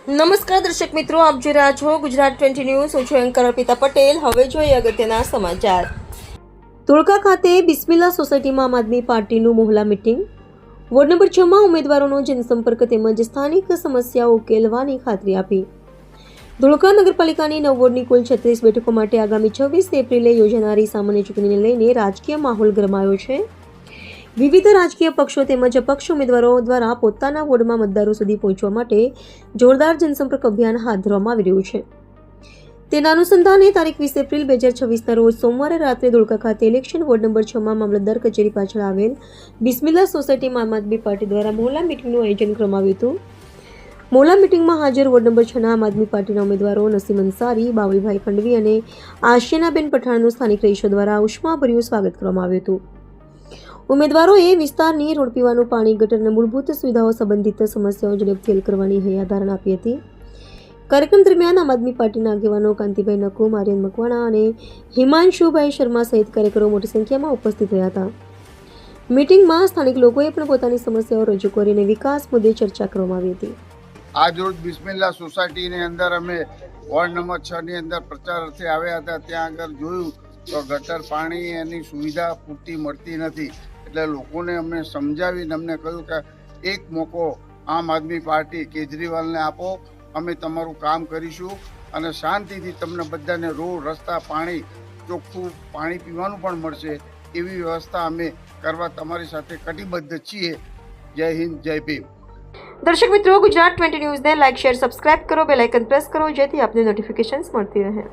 નમસ્કાર દર્શક મિત્રો, આપ જોઈ રહ્યા છો ગુજરાત 20 ન્યૂઝ. હું છું એન્કર અર્પિતા પટેલ. હવે જોઈએ અગત્યના સમાચાર. ધોળકા ખાતે બિસ્મિલ્લા સોસાયટીમાં આમ આદમી પાર્ટીનું મહિલા મીટિંગ. વોર્ડ નંબર 6 માં ઉમેદવારોનો જનસંપર્ક તેમજ સ્થાનિક સમસ્યાઓ ઉકેલવાની ખાતરી આપી. ધોળકા નગરપાલિકાની 9 વોર્ડની કુલ 36 બેઠકો માટે આગામી 26 એપ્રિલે યોજાનારી સામાન્ય ચૂંટણીને લઈને રાજકીય માહોલ ગરમાયો છે. વિવિધ રાજકીય પક્ષો તેમજ અપક્ષ ઉમેદવારો દ્વારા પોતાના વોર્ડમાં મતદારો સુધી પહોંચવા માટે જોરદાર જનસંપર્ક અભિયાન હાથ ધરવામાં આવી રહ્યું છે. તેના અનુસંધાને તારીખ 20 એપ્રિલ 2026ના રોજ સોમવારે રાત્રે ધોળકા ખાતે ઇલેક્શન વોર્ડ નંબર 6 માં મામલતદાર કચેરી પાછળ આવેલ બિસ્મિલ્લા સોસાયટીમાં આમ આદમી પાર્ટી દ્વારા મહિલા મીટિંગનું આયોજન કરવામાં આવ્યું હતું. મહિલા મીટિંગમાં હાજર વોર્ડ નંબર 6ના આમ આદમી પાર્ટીના ઉમેદવારો નસીમ અંસારી, બાવળીભાઈ ખંડવી અને આશિયાનાબેન પઠાણનું સ્થાનિક રહીશો દ્વારા ઉષ્માભર્યું સ્વાગત કરવામાં આવ્યું હતું. ઉમેદવારોએ વિસ્તારની રોડ, પીવાનું પાણી, ગટર અને મૂળભૂત સુવિધાઓ સંબંધિત સમસ્યાઓ ઝડપથી હલ કરવાની હૈયાધારણા આપી હતી. કાર્યક્રમ દરમિયાન આમ આદમી પાર્ટીના આગેવાનો કાંતિભાઈ નકુમ, આર્યન મકવાણા અને હિમાંશુભાઈ શર્મા સહિત કાર્યકરો મોટી સંખ્યામાં ઉપસ્થિત રહ્યા હતા. મીટિંગમાં સ્થાનિક લોકોએ પણ પોતાની સમસ્યાઓ રજૂ કરીને વિકાસ મુદ્દે ચર્ચા કરવામાં આવી હતી. આજરોજ બિસ્મિલ્લા સોસાયટીની અંદર અમે વોર્ડ નંબર 6ની અંદર પ્રચાર અર્થે આવ્યા હતા. ત્યાં આગળ જોયું તો ગટર, પાણી એની સુવિધા પૂરતી મળતી નથી. એટલે લોકોને અમને સમજાવીને અમને કહ્યું કે એક મોકો આમ આદમી પાર્ટી કેજરીવાલને આપો, અમે તમારું કામ કરીશું અને શાંતિથી તમને બધાને રોડ, રસ્તા, પાણી, ચોખ્ખું પાણી પીવાનું પણ મળશે એવી વ્યવસ્થા અમે કરવા તમારી સાથે કટિબદ્ધ છીએ. જય હિન્દ, જય ભીમ. દર્શક મિત્રો, ગુજરાત 20 ન્યૂઝને લાઇક, શેર, સબસ્ક્રાઇબ કરો, બેલ આઇકન પ્રેસ કરો જેથી આપને નોટિફિકેશન્સ મળતી રહે.